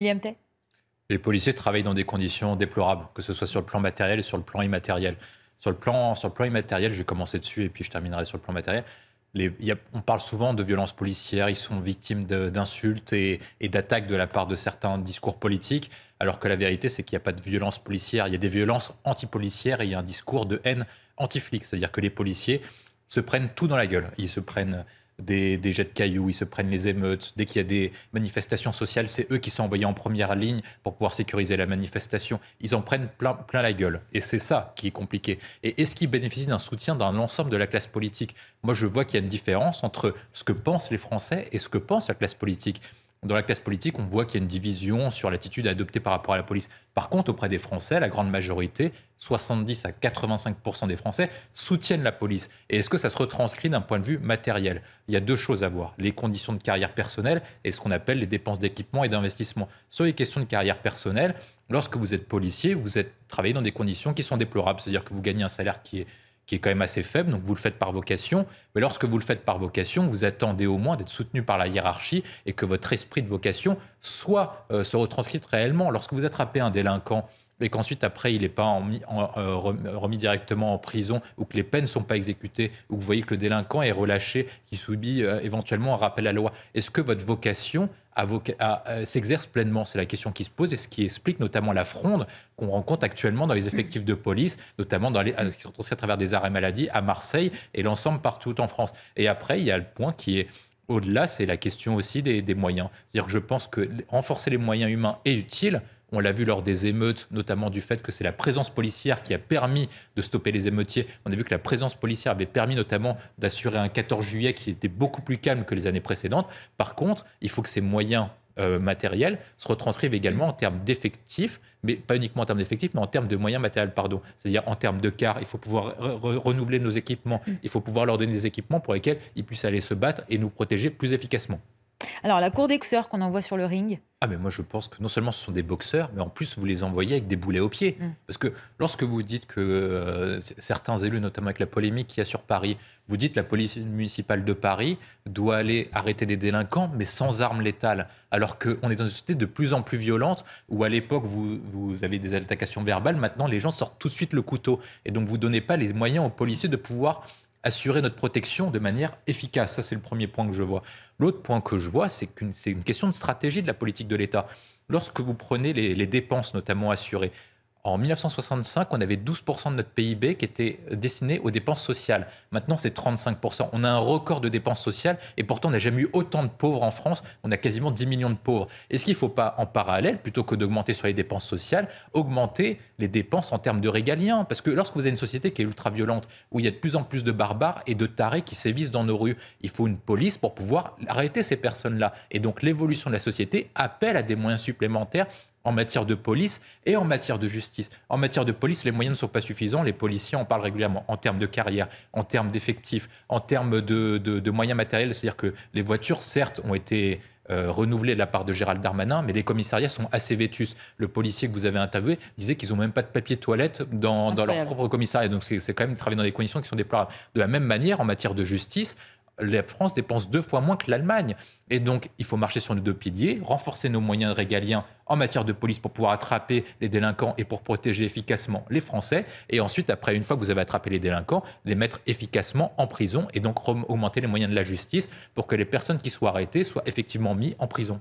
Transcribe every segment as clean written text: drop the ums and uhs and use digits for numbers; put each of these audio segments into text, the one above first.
William Tay. Les policiers travaillent dans des conditions déplorables, que ce soit sur le plan matériel et sur le plan immatériel. Sur le plan immatériel, je vais commencer dessus et puis je terminerai sur le plan matériel. On parle souvent de violences policières, ils sont victimes d'insultes et d'attaques de la part de certains discours politiques, alors que la vérité, c'est qu'il n'y a pas de violence policière, il y a des violences anti-policières et il y a un discours de haine anti-flic. C'est-à-dire que les policiers se prennent tout dans la gueule. Ils se prennent des jets de cailloux, ils se prennent les émeutes. Dès qu'il y a des manifestations sociales, c'est eux qui sont envoyés en première ligne pour pouvoir sécuriser la manifestation. Ils en prennent plein la gueule. Et c'est ça qui est compliqué. Et est-ce qu'ils bénéficient d'un soutien d'un ensemble de la classe politique? Moi, je vois qu'il y a une différence entre ce que pensent les Français et ce que pense la classe politique. Dans la classe politique, on voit qu'il y a une division sur l'attitude adoptée par rapport à la police. Par contre, auprès des Français, la grande majorité, 70 à 85% des Français, soutiennent la police. Et est-ce que ça se retranscrit d'un point de vue matériel? Il y a deux choses à voir, les conditions de carrière personnelle et ce qu'on appelle les dépenses d'équipement et d'investissement. Sur les questions de carrière personnelle, lorsque vous êtes policier, vous êtes travaillé dans des conditions qui sont déplorables. C'est-à-dire que vous gagnez un salaire qui est quand même assez faible, donc vous le faites par vocation. Mais lorsque vous le faites par vocation, vous attendez au moins d'être soutenu par la hiérarchie et que votre esprit de vocation soit se retranscrite réellement. Lorsque vous attrapez un délinquant et qu'ensuite, après, il n'est pas remis directement en prison ou que les peines ne sont pas exécutées ou que vous voyez que le délinquant est relâché, qui subit éventuellement un rappel à la loi, est-ce que votre vocation s'exerce pleinement? C'est la question qui se pose et ce qui explique notamment la fronde qu'on rencontre actuellement dans les effectifs de police, notamment qui sont aussi à travers des arrêts maladie à Marseille et l'ensemble partout en France. Et après, il y a le point qui est au-delà, c'est la question aussi des moyens. C'est-à-dire que je pense que renforcer les moyens humains est utile. On l'a vu lors des émeutes, notamment du fait que c'est la présence policière qui a permis de stopper les émeutiers. On a vu que la présence policière avait permis notamment d'assurer un 14 juillet qui était beaucoup plus calme que les années précédentes. Par contre, il faut que ces moyens matériels se retranscrivent également en termes d'effectifs, mais pas uniquement en termes d'effectifs, mais en termes de moyens matériels, pardon. C'est-à-dire en termes de cars, il faut pouvoir renouveler nos équipements, il faut pouvoir leur donner des équipements pour lesquels ils puissent aller se battre et nous protéger plus efficacement. Alors, la cour des boxeurs qu'on envoie sur le ring. Ah mais moi je pense que non seulement ce sont des boxeurs, mais en plus vous les envoyez avec des boulets aux pieds. Parce que lorsque vous dites que certains élus, notamment avec la polémique qu'il y a sur Paris, vous dites que la police municipale de Paris doit aller arrêter des délinquants, mais sans armes létales. Alors qu'on est dans une société de plus en plus violente, où à l'époque vous avez des altercations verbales, maintenant les gens sortent tout de suite le couteau. Et donc vous ne donnez pas les moyens aux policiers de pouvoir assurer notre protection de manière efficace. Ça, c'est le premier point que je vois. L'autre point que je vois, c'est c'est une question de stratégie de la politique de l'État. Lorsque vous prenez les dépenses, notamment assurées, en 1965, on avait 12% de notre PIB qui était destiné aux dépenses sociales. Maintenant, c'est 35%. On a un record de dépenses sociales et pourtant, on n'a jamais eu autant de pauvres en France. On a quasiment 10 millions de pauvres. Est-ce qu'il ne faut pas, en parallèle, plutôt que d'augmenter sur les dépenses sociales, augmenter les dépenses en termes de régaliens? Parce que lorsque vous avez une société qui est ultra-violente, où il y a de plus en plus de barbares et de tarés qui sévissent dans nos rues, il faut une police pour pouvoir arrêter ces personnes-là. Et donc, l'évolution de la société appelle à des moyens supplémentaires en matière de police et en matière de justice. En matière de police, les moyens ne sont pas suffisants. Les policiers en parlent régulièrement en termes de carrière, en termes d'effectifs, en termes de moyens matériels. C'est-à-dire que les voitures, certes, ont été renouvelées de la part de Gérald Darmanin, mais les commissariats sont assez vétustes. Le policier que vous avez interviewé disait qu'ils n'ont même pas de papier de toilette dans leur propre commissariat. Donc c'est quand même travailler dans des conditions qui sont déplorables. De la même manière, en matière de justice, la France dépense 2 fois moins que l'Allemagne. Et donc, il faut marcher sur nos deux piliers, renforcer nos moyens régaliens en matière de police pour pouvoir attraper les délinquants et pour protéger efficacement les Français. Et ensuite, après, une fois que vous avez attrapé les délinquants, les mettre efficacement en prison et donc augmenter les moyens de la justice pour que les personnes qui soient arrêtées soient effectivement mises en prison.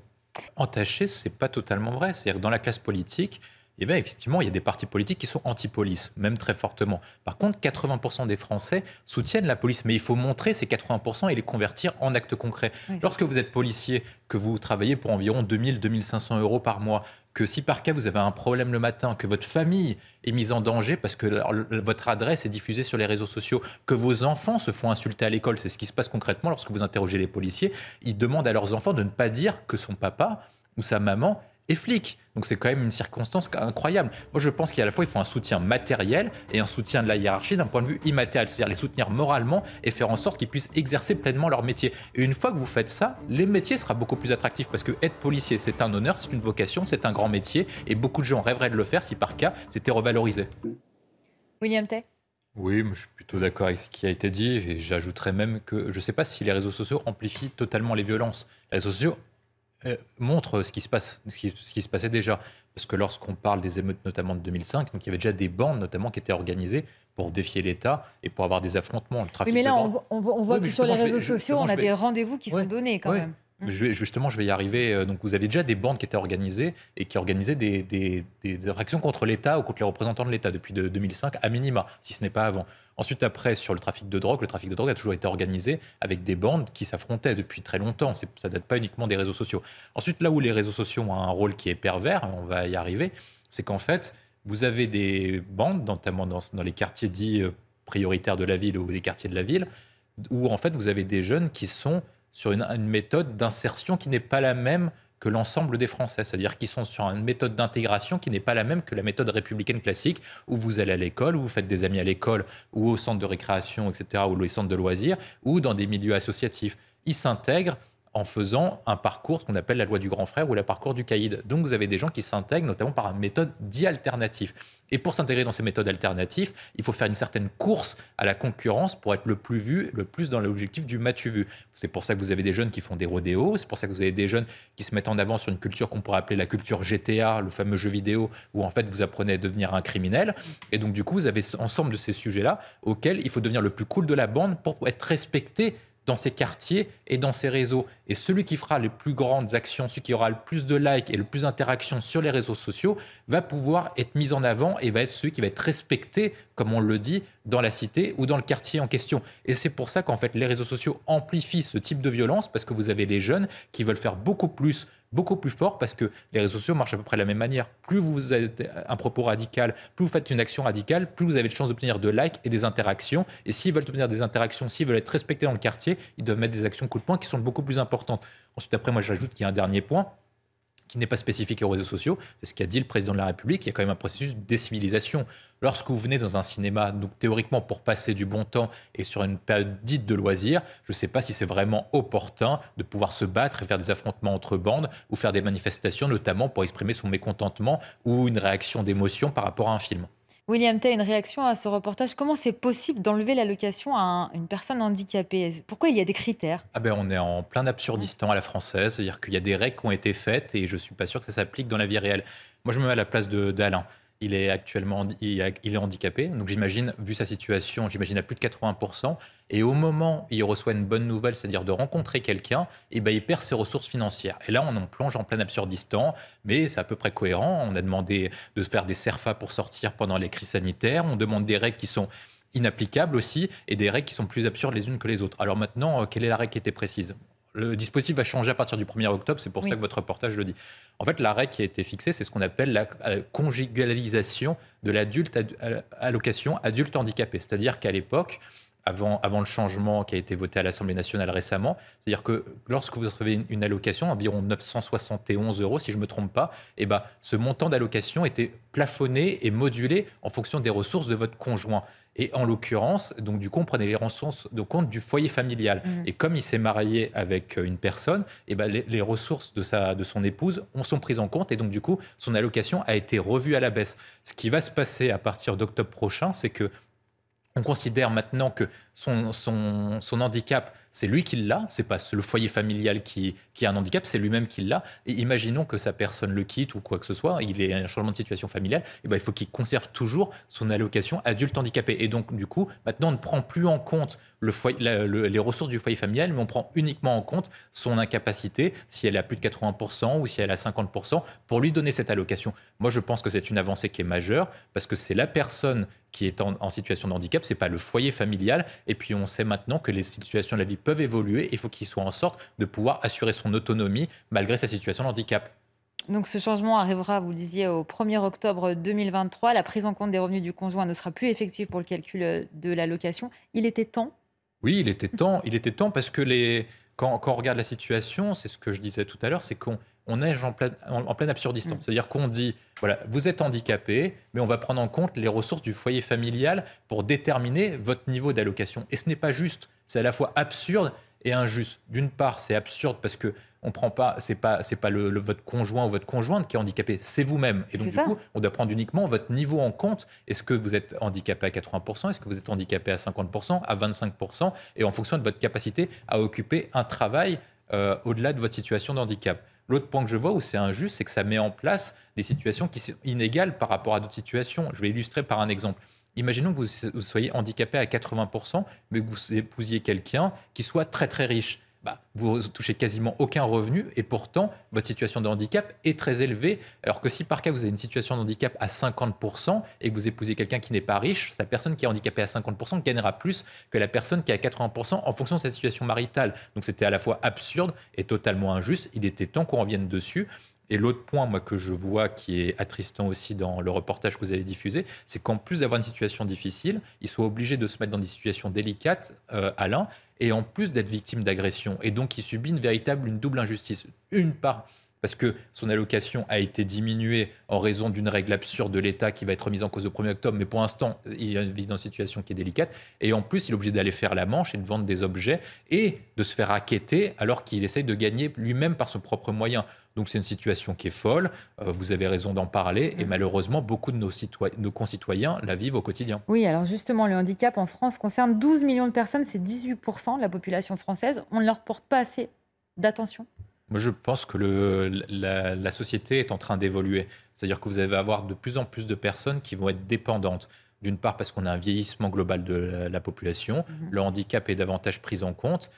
Entaché, ce n'est pas totalement vrai. C'est-à-dire que dans la classe politique, eh bien, effectivement, il y a des partis politiques qui sont anti-police, même très fortement. Par contre, 80% des Français soutiennent la police, mais il faut montrer ces 80% et les convertir en actes concrets. Oui, Lorsque vous êtes policier, que vous travaillez pour environ 2 500 euros par mois, que si par cas vous avez un problème le matin, que votre famille est mise en danger parce que votre adresse est diffusée sur les réseaux sociaux, que vos enfants se font insulter à l'école, c'est ce qui se passe concrètement lorsque vous interrogez les policiers, ils demandent à leurs enfants de ne pas dire que son papa ou sa maman est flic. Donc c'est quand même une circonstance incroyable. Moi je pense qu'à la fois il faut un soutien matériel et un soutien de la hiérarchie d'un point de vue immatériel, c'est-à-dire les soutenir moralement et faire en sorte qu'ils puissent exercer pleinement leur métier. Et une fois que vous faites ça, les métiers sera beaucoup plus attractifs parce que être policier c'est un honneur, c'est une vocation, c'est un grand métier et beaucoup de gens rêveraient de le faire si par cas c'était revalorisé. William Tay. Oui, mais je suis plutôt d'accord avec ce qui a été dit et j'ajouterais même que je ne sais pas si les réseaux sociaux amplifient totalement les violences. Les réseaux sociaux montre ce qui se passait déjà. Parce que lorsqu'on parle des émeutes notamment de 2005, donc il y avait déjà des bandes notamment qui étaient organisées pour défier l'État et pour avoir des affrontements. Le Oui, trafic mais de là, drogue. on voit Oui, mais que sur les justement, réseaux sociaux, on a des rendez-vous qui sont Ouais, donnés quand ouais. même. Justement, je vais y arriver. Donc, vous avez déjà des bandes qui étaient organisées et qui organisaient des infractions contre l'État ou contre les représentants de l'État depuis 2005 à minima, si ce n'est pas avant. Ensuite, après, sur le trafic de drogue a toujours été organisé avec des bandes qui s'affrontaient depuis très longtemps. Ça ne date pas uniquement des réseaux sociaux. Ensuite, là où les réseaux sociaux ont un rôle qui est pervers, on va y arriver, c'est qu'en fait, vous avez des bandes, notamment dans les quartiers dits prioritaires de la ville ou les quartiers de la ville, où en fait, vous avez des jeunes qui sont sur une méthode d'insertion qui n'est pas la même que l'ensemble des Français. C'est-à-dire qu'ils sont sur une méthode d'intégration qui n'est pas la même que la méthode républicaine classique, où vous allez à l'école, où vous faites des amis à l'école, ou au centre de récréation, etc., ou les centres de loisirs, ou dans des milieux associatifs. Ils s'intègrent en faisant un parcours, ce qu'on appelle la loi du grand frère ou le parcours du caïd. Donc vous avez des gens qui s'intègrent notamment par une méthode dite alternative. Et pour s'intégrer dans ces méthodes alternatives, il faut faire une certaine course à la concurrence pour être le plus vu, le plus dans l'objectif du m'as-tu vu. C'est pour ça que vous avez des jeunes qui font des rodéos, c'est pour ça que vous avez des jeunes qui se mettent en avant sur une culture qu'on pourrait appeler la culture GTA, le fameux jeu vidéo où en fait vous apprenez à devenir un criminel. Et donc du coup, vous avez ensemble de ces sujets-là auxquels il faut devenir le plus cool de la bande pour être respecté dans ces quartiers et dans ces réseaux. Et celui qui fera les plus grandes actions, celui qui aura le plus de likes et le plus d'interactions sur les réseaux sociaux, va pouvoir être mis en avant et va être celui qui va être respecté, comme on le dit, dans la cité ou dans le quartier en question. Et c'est pour ça qu'en fait, les réseaux sociaux amplifient ce type de violence, parce que vous avez les jeunes qui veulent faire beaucoup plus fort, parce que les réseaux sociaux marchent à peu près de la même manière. Plus vous avez un propos radical, plus vous faites une action radicale, plus vous avez de chances d'obtenir de likes et des interactions. Et s'ils veulent obtenir des interactions, s'ils veulent être respectés dans le quartier, ils doivent mettre des actions coup de poing qui sont beaucoup plus importantes. Ensuite, après, moi, j'ajoute qu'il y a un dernier point qui n'est pas spécifique aux réseaux sociaux, c'est ce qu'a dit le président de la République, il y a quand même un processus de décivilisation. Lorsque vous venez dans un cinéma, donc théoriquement pour passer du bon temps et sur une période dite de loisirs, je ne sais pas si c'est vraiment opportun de pouvoir se battre et faire des affrontements entre bandes ou faire des manifestations, notamment pour exprimer son mécontentement ou une réaction d'émotion par rapport à un film. William Tay, une réaction à ce reportage. Comment c'est possible d'enlever l'allocation à une personne handicapée? Pourquoi il y a des critères? Ah ben, on est en plein absurdistan à la française, c'est-à-dire qu'il y a des règles qui ont été faites et je ne suis pas sûr que ça s'applique dans la vie réelle. Moi, je me mets à la place d'Alain. Il est actuellement il est handicapé, donc j'imagine, vu sa situation, j'imagine à plus de 80%. Et au moment où il reçoit une bonne nouvelle, c'est-à-dire de rencontrer quelqu'un, et ben il perd ses ressources financières. Et là, on en plonge en plein absurdistan, mais c'est à peu près cohérent. On a demandé de faire des CERFA pour sortir pendant les crises sanitaires. On demande des règles qui sont inapplicables aussi, et des règles qui sont plus absurdes les unes que les autres. Alors maintenant, quelle est la règle qui était précise? Le dispositif va changer à partir du 1er octobre, c'est pour ça que votre reportage le dit. En fait, la règle qui a été fixée, c'est ce qu'on appelle la conjugalisation de l'adulte allocation adulte handicapé. C'est-à-dire qu'à l'époque, avant le changement qui a été voté à l'Assemblée nationale récemment, c'est-à-dire que lorsque vous recevez une allocation, environ 971 euros, si je ne me trompe pas, et ben, ce montant d'allocation était plafonné et modulé en fonction des ressources de votre conjoint. Et en l'occurrence, donc du coup, on prenait les ressources de compte du foyer familial. Et comme il s'est marié avec une personne, et ben les ressources de son épouse sont prises en compte. Et donc du coup, son allocation a été revue à la baisse. Ce qui va se passer à partir d'octobre prochain, c'est que on considère maintenant que son handicap, c'est lui qui l'a, c'est pas le foyer familial qui a un handicap, c'est lui-même qui l'a. Et imaginons que sa personne le quitte ou quoi que ce soit, il est un changement de situation familiale, et ben il faut qu'il conserve toujours son allocation adulte handicapé. Et donc, du coup, maintenant, on ne prend plus en compte les ressources du foyer familial, mais on prend uniquement en compte son incapacité, si elle est à plus de 80% ou si elle est à 50%, pour lui donner cette allocation. Moi, je pense que c'est une avancée qui est majeure, parce que c'est la personne qui est en situation de handicap, c'est pas le foyer familial. Et puis on sait maintenant que les situations de la vie peuvent évoluer. Il faut qu'il soit en sorte de pouvoir assurer son autonomie malgré sa situation de handicap. Donc ce changement arrivera, vous le disiez, au 1er octobre 2023. La prise en compte des revenus du conjoint ne sera plus effective pour le calcul de l'allocation. Il était temps? Oui, il était temps. Il était temps parce que quand on regarde la situation, c'est ce que je disais tout à l'heure, c'est qu'on est en plein absurdistan. C'est-à-dire qu'on dit, voilà, vous êtes handicapé, mais on va prendre en compte les ressources du foyer familial pour déterminer votre niveau d'allocation. Et ce n'est pas juste, c'est à la fois absurde et injuste. D'une part, c'est absurde parce que on prend pas, c'est pas votre conjoint ou votre conjointe qui est handicapé, c'est vous-même. Et donc du coup, on doit prendre uniquement votre niveau en compte. Est-ce que vous êtes handicapé à 80%? Est-ce que vous êtes handicapé à 50%, à 25%? Et en fonction de votre capacité à occuper un travail au-delà de votre situation de handicap. L'autre point que je vois où c'est injuste, c'est que ça met en place des situations qui sont inégales par rapport à d'autres situations. Je vais illustrer par un exemple. Imaginons que vous soyez handicapé à 80%, mais que vous épousiez quelqu'un qui soit très très riche. Bah, vous touchez quasiment aucun revenu et pourtant votre situation de handicap est très élevée. Alors que si par cas vous avez une situation de handicap à 50% et que vous épousez quelqu'un qui n'est pas riche, la personne qui est handicapée à 50% gagnera plus que la personne qui est à 80% en fonction de sa situation maritale. Donc c'était à la fois absurde et totalement injuste. Il était temps qu'on revienne dessus. Et l'autre point, moi, que je vois qui est attristant aussi dans le reportage que vous avez diffusé, c'est qu'en plus d'avoir une situation difficile, ils soient obligés de se mettre dans des situations délicates, Alain, et en plus d'être victime d'agression. Et donc, il subit une double injustice. Une part, parce que son allocation a été diminuée en raison d'une règle absurde de l'État qui va être remise en cause au 1er octobre, mais pour l'instant, il vit dans une situation qui est délicate. Et en plus, il est obligé d'aller faire la manche et de vendre des objets et de se faire racketter alors qu'il essaye de gagner lui-même par son propre moyen. Donc c'est une situation qui est folle, vous avez raison d'en parler, et malheureusement, beaucoup de nos concitoyens la vivent au quotidien. Oui, alors justement, le handicap en France concerne 12 millions de personnes, c'est 18% de la population française. On ne leur porte pas assez d'attention. Moi, je pense que la société est en train d'évoluer. C'est-à-dire que vous allez avoir de plus en plus de personnes qui vont être dépendantes. D'une part parce qu'on a un vieillissement global de la population, le handicap est davantage pris en compte.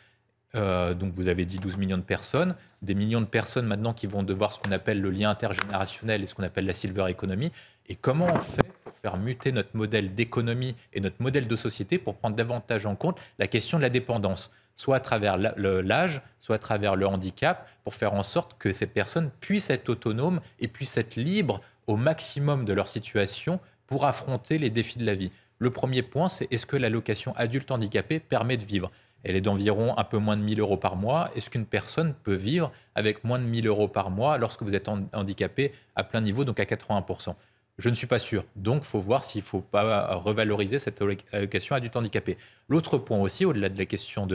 Donc vous avez dit 12 millions de personnes, des millions de personnes maintenant qui vont devoir ce qu'on appelle le lien intergénérationnel et ce qu'on appelle la silver economy. Et comment on fait pour faire muter notre modèle d'économie et notre modèle de société pour prendre davantage en compte la question de la dépendance, soit à travers l'âge, soit à travers le handicap, pour faire en sorte que ces personnes puissent être autonomes et puissent être libres au maximum de leur situation pour affronter les défis de la vie. Le premier point, c'est est-ce que l'allocation adulte handicapé permet de vivre ? Elle est d'environ un peu moins de 1 000 euros par mois. Est-ce qu'une personne peut vivre avec moins de 1 000 euros par mois lorsque vous êtes handicapé à plein niveau, donc à 80%? Je ne suis pas sûr. Donc, il faut voir s'il ne faut pas revaloriser cette allocation adulte handicapé. L'autre point aussi, au-delà de la question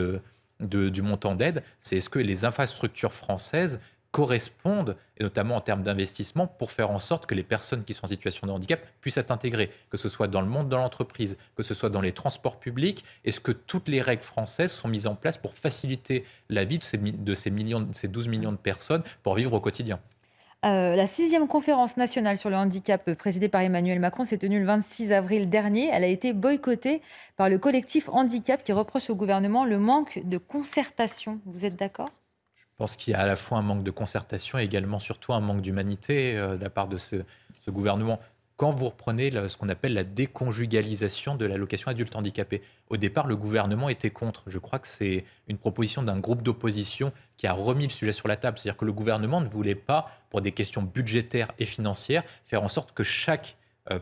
du montant d'aide, c'est est-ce que les infrastructures françaises correspondent, et notamment en termes d'investissement, pour faire en sorte que les personnes qui sont en situation de handicap puissent être intégrées, que ce soit dans le monde de l'entreprise, que ce soit dans les transports publics. Est-ce que toutes les règles françaises sont mises en place pour faciliter la vie de ces 12 millions de personnes pour vivre au quotidien? La 6e conférence nationale sur le handicap présidée par Emmanuel Macron s'est tenue le 26 avril dernier. Elle a été boycottée par le collectif Handicap qui reproche au gouvernement le manque de concertation. Vous êtes d'accord ? Je pense qu'il y a à la fois un manque de concertation et également surtout un manque d'humanité de la part de ce gouvernement. Quand vous reprenez ce qu'on appelle la déconjugalisation de l'allocation adulte handicapé, au départ, le gouvernement était contre. Je crois que c'est une proposition d'un groupe d'opposition qui a remis le sujet sur la table. C'est-à-dire que le gouvernement ne voulait pas, pour des questions budgétaires et financières, faire en sorte que chaque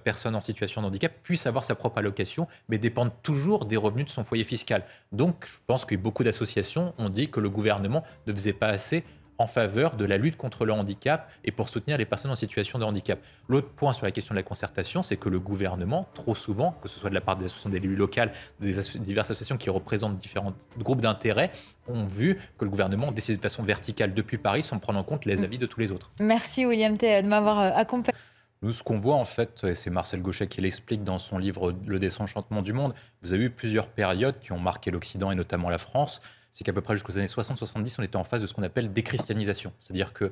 personne en situation de handicap puisse avoir sa propre allocation, mais dépendre toujours des revenus de son foyer fiscal. Donc, je pense que beaucoup d'associations ont dit que le gouvernement ne faisait pas assez en faveur de la lutte contre le handicap et pour soutenir les personnes en situation de handicap. L'autre point sur la question de la concertation, c'est que le gouvernement, trop souvent, que ce soit de la part des associations d'élus locales, diverses associations qui représentent différents groupes d'intérêt, ont vu que le gouvernement décidait de façon verticale depuis Paris sans prendre en compte les avis de tous les autres. Merci William Tay de m'avoir accompagné. Nous, ce qu'on voit en fait, et c'est Marcel Gauchet qui l'explique dans son livre Le désenchantement du monde, vous avez eu plusieurs périodes qui ont marqué l'Occident et notamment la France. C'est qu'à peu près jusqu'aux années 60-70, on était en phase de ce qu'on appelle déchristianisation. C'est-à-dire que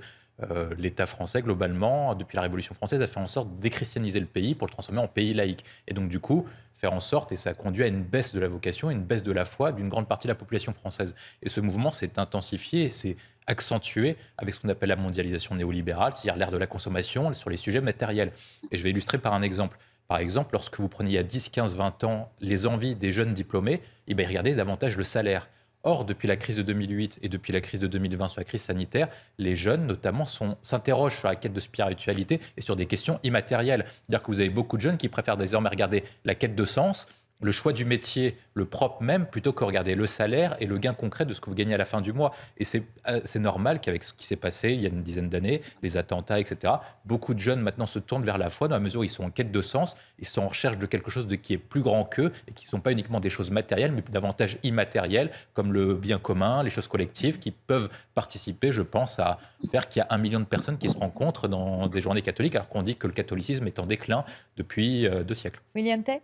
l'État français, globalement, depuis la Révolution française, a fait en sorte de déchristianiser le pays pour le transformer en pays laïque. Et donc, du coup, faire en sorte, et ça a conduit à une baisse de la vocation, une baisse de la foi d'une grande partie de la population française. Et ce mouvement s'est intensifié et s'est accentué avec ce qu'on appelle la mondialisation néolibérale, c'est-à-dire l'ère de la consommation sur les sujets matériels. Et je vais illustrer par un exemple. Par exemple, lorsque vous preniez il y a 10, 15, 20 ans les envies des jeunes diplômés, ils regardaient davantage le salaire. Or, depuis la crise de 2008 et depuis la crise de 2020 sur la crise sanitaire, les jeunes, notamment, s'interrogent sur la quête de spiritualité et sur des questions immatérielles. C'est-à-dire que vous avez beaucoup de jeunes qui préfèrent désormais regarder la quête de sens, le choix du métier, le propre même, plutôt que regarder le salaire et le gain concret de ce que vous gagnez à la fin du mois. Et c'est normal qu'avec ce qui s'est passé il y a une dizaine d'années, les attentats, etc., beaucoup de jeunes maintenant se tournent vers la foi dans la mesure où ils sont en quête de sens, ils sont en recherche de quelque chose qui est plus grand qu'eux et qui ne sont pas uniquement des choses matérielles, mais davantage immatérielles, comme le bien commun, les choses collectives, qui peuvent participer, je pense, à faire qu'il y a 1 million de personnes qui se rencontrent dans des journées catholiques, alors qu'on dit que le catholicisme est en déclin depuis 2 siècles. William Tay ?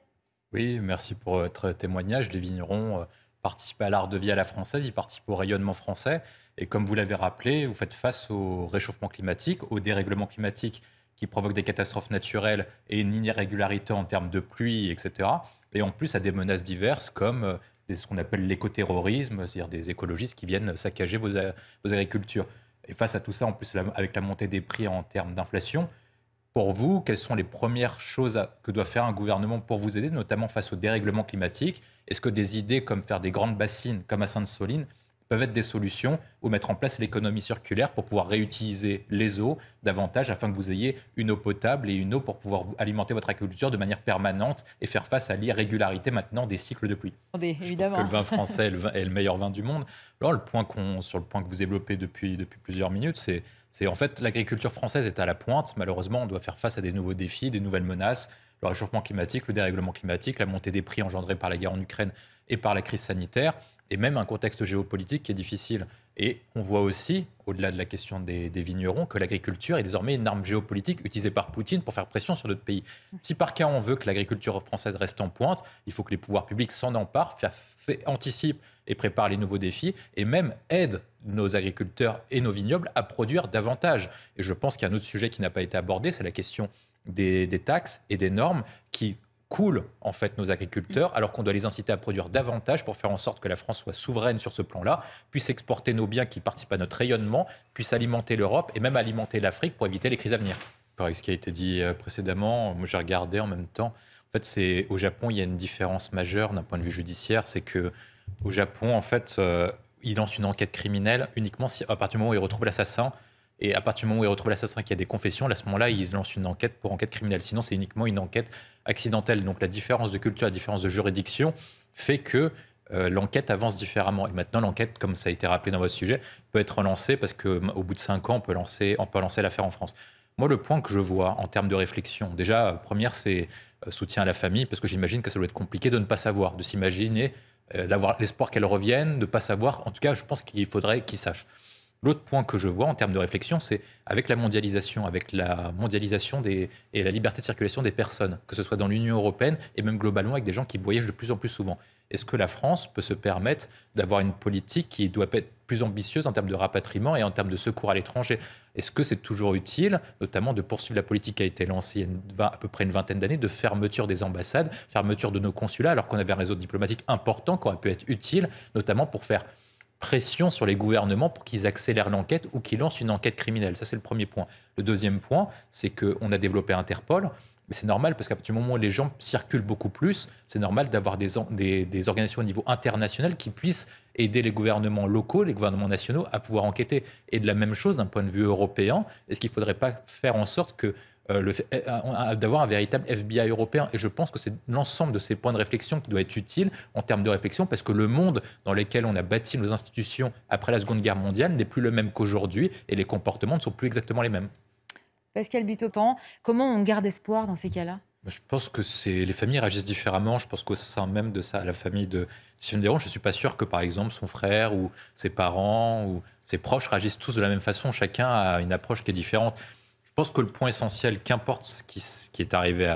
Oui, merci pour votre témoignage. Les vignerons participent à l'art de vie à la française, ils participent au rayonnement français. Et comme vous l'avez rappelé, vous faites face au réchauffement climatique, au dérèglement climatique qui provoque des catastrophes naturelles et une irrégularité en termes de pluie, etc. Et en plus à des menaces diverses comme ce qu'on appelle l'écoterrorisme, c'est-à-dire des écologistes qui viennent saccager vos agricultures. Et face à tout ça, en plus avec la montée des prix en termes d'inflation, pour vous, quelles sont les premières choses que doit faire un gouvernement pour vous aider, notamment face au dérèglement climatique? Est-ce que des idées comme faire des grandes bassines, comme à Sainte-Soline, peuvent être des solutions, ou mettre en place l'économie circulaire pour pouvoir réutiliser les eaux davantage afin que vous ayez une eau potable et une eau pour pouvoir alimenter votre agriculture de manière permanente et faire face à l'irrégularité maintenant des cycles de pluie? Évidemment. Je pense que le vin français est le meilleur vin du monde. Alors, sur le point que vous développez depuis plusieurs minutes, c'est en fait l'agriculture française est à la pointe. Malheureusement, on doit faire face à des nouveaux défis, des nouvelles menaces, le réchauffement climatique, le dérèglement climatique, la montée des prix engendrée par la guerre en Ukraine et par la crise sanitaire, et même un contexte géopolitique qui est difficile. Et on voit aussi, au-delà de la question des vignerons, que l'agriculture est désormais une arme géopolitique utilisée par Poutine pour faire pression sur d'autres pays. Si par cas on veut que l'agriculture française reste en pointe, il faut que les pouvoirs publics s'en emparent, anticipent et préparent les nouveaux défis, et même aident nos agriculteurs et nos vignobles à produire davantage. Et je pense qu'il y a un autre sujet qui n'a pas été abordé, c'est la question des taxes et des normes qui coulent en fait nos agriculteurs, alors qu'on doit les inciter à produire davantage pour faire en sorte que la France soit souveraine sur ce plan-là, puisse exporter nos biens qui participent à notre rayonnement, puisse alimenter l'Europe et même alimenter l'Afrique pour éviter les crises à venir. Pareil, ce qui a été dit précédemment, moi j'ai regardé en même temps. En fait, au Japon, il y a une différence majeure d'un point de vue judiciaire, c'est que au Japon, en fait, ils lancent une enquête criminelle uniquement à partir du moment où ils retrouvent l'assassin. Et à partir du moment où ils retrouvent l'assassin qui a des confessions, à ce moment-là, ils lancent une enquête pour enquête criminelle. Sinon, c'est uniquement une enquête accidentelle. Donc la différence de culture, la différence de juridiction fait que l'enquête avance différemment. Et maintenant, l'enquête, comme ça a été rappelé dans votre sujet, peut être relancée parce qu'au bout de 5 ans, on peut lancer l'affaire en France. Moi, le point que je vois en termes de réflexion, déjà, première, c'est soutien à la famille, parce que j'imagine que ça doit être compliqué de ne pas savoir, de s'imaginer, d'avoir l'espoir qu'elle revienne, de ne pas savoir. En tout cas, je pense qu'il faudrait qu'ils sachent. L'autre point que je vois en termes de réflexion, c'est avec la mondialisation et la liberté de circulation des personnes, que ce soit dans l'Union européenne et même globalement avec des gens qui voyagent de plus en plus souvent. Est-ce que la France peut se permettre d'avoir une politique qui doit être plus ambitieuse en termes de rapatriement et en termes de secours à l'étranger? Est-ce que c'est toujours utile, notamment de poursuivre la politique qui a été lancée il y a à peu près une vingtaine d'années, de fermeture des ambassades, fermeture de nos consulats, alors qu'on avait un réseau diplomatique important qui aurait pu être utile, notamment pour faire pression sur les gouvernements pour qu'ils accélèrent l'enquête ou qu'ils lancent une enquête criminelle. Ça, c'est le premier point. Le deuxième point, c'est qu'on a développé Interpol. C'est normal parce qu'à partir du moment où les gens circulent beaucoup plus, c'est normal d'avoir des organisations au niveau international qui puissent aider les gouvernements locaux, les gouvernements nationaux à pouvoir enquêter. Et de la même chose d'un point de vue européen, est-ce qu'il ne faudrait pas faire en sorte que d'avoir un véritable FBI européen? Et je pense que c'est l'ensemble de ces points de réflexion qui doit être utile en termes de réflexion, parce que le monde dans lequel on a bâti nos institutions après la Seconde Guerre mondiale n'est plus le même qu'aujourd'hui, et les comportements ne sont plus exactement les mêmes. Pascal Butotan, comment on garde espoir dans ces cas-là? Je pense que les familles réagissent différemment. Je pense qu'au sein même de ça, la famille de Stéphane Déron, je ne suis pas sûr que, par exemple, son frère ou ses parents ou ses proches réagissent tous de la même façon. Chacun a une approche qui est différente. Je pense que le point essentiel, qu'importe ce qui est arrivé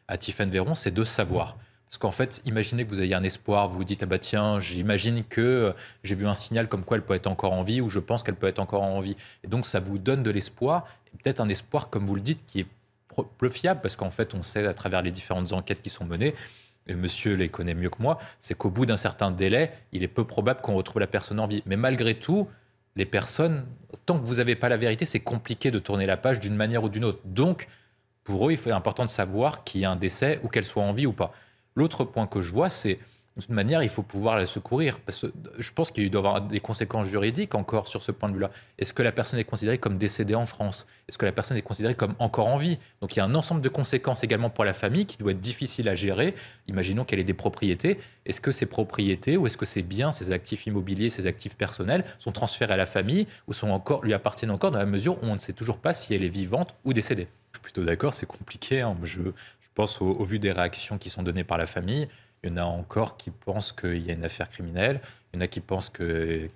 à Tiffaine Véron, c'est de savoir. Parce qu'en fait, imaginez que vous ayez un espoir, vous vous dites, ah bah tiens, j'imagine que j'ai vu un signal comme quoi elle peut être encore en vie, ou je pense qu'elle peut être encore en vie. Et donc, ça vous donne de l'espoir, et peut-être un espoir, comme vous le dites, qui est peu fiable, parce qu'en fait, on sait à travers les différentes enquêtes qui sont menées, et monsieur les connaît mieux que moi, c'est qu'au bout d'un certain délai, il est peu probable qu'on retrouve la personne en vie. Mais malgré tout, les personnes, tant que vous n'avez pas la vérité, c'est compliqué de tourner la page d'une manière ou d'une autre. Donc, pour eux, il est important de savoir qu'il y a un décès ou qu'elle soit en vie ou pas. L'autre point que je vois, c'est de toute manière, il faut pouvoir la secourir. Parce que je pense qu'il doit y avoir des conséquences juridiques encore sur ce point de vue-là. Est-ce que la personne est considérée comme décédée en France? Est-ce que la personne est considérée comme encore en vie? Donc il y a un ensemble de conséquences également pour la famille qui doit être difficile à gérer. Imaginons qu'elle ait des propriétés. Est-ce que ces propriétés ou est-ce que ces biens, ces actifs immobiliers, ces actifs personnels sont transférés à la famille ou lui appartiennent encore dans la mesure où on ne sait toujours pas si elle est vivante ou décédée? Je suis plutôt d'accord, c'est compliqué. Je pense au vu des réactions qui sont données par la famille. Il y en a encore qui pensent qu'il y a une affaire criminelle. Il y en a qui pensent qu'elle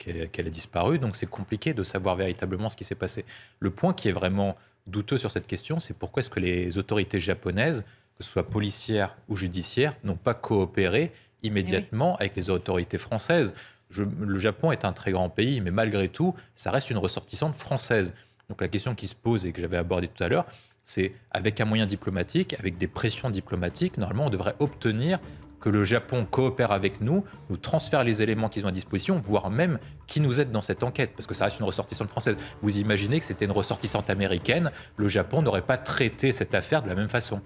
a disparu. Donc c'est compliqué de savoir véritablement ce qui s'est passé. Le point qui est vraiment douteux sur cette question, c'est pourquoi est-ce que les autorités japonaises, que ce soit policières ou judiciaires, n'ont pas coopéré immédiatement avec les autorités françaises. Le Japon est un très grand pays, mais malgré tout, ça reste une ressortissante française. Donc la question qui se pose et que j'avais abordée tout à l'heure, c'est avec un moyen diplomatique, avec des pressions diplomatiques, normalement on devrait obtenir que le Japon coopère avec nous transfère les éléments qu'ils ont à disposition, voire même qui nous aide dans cette enquête, parce que ça reste une ressortissante française. Vous imaginez que c'était une ressortissante américaine, le Japon n'aurait pas traité cette affaire de la même façon.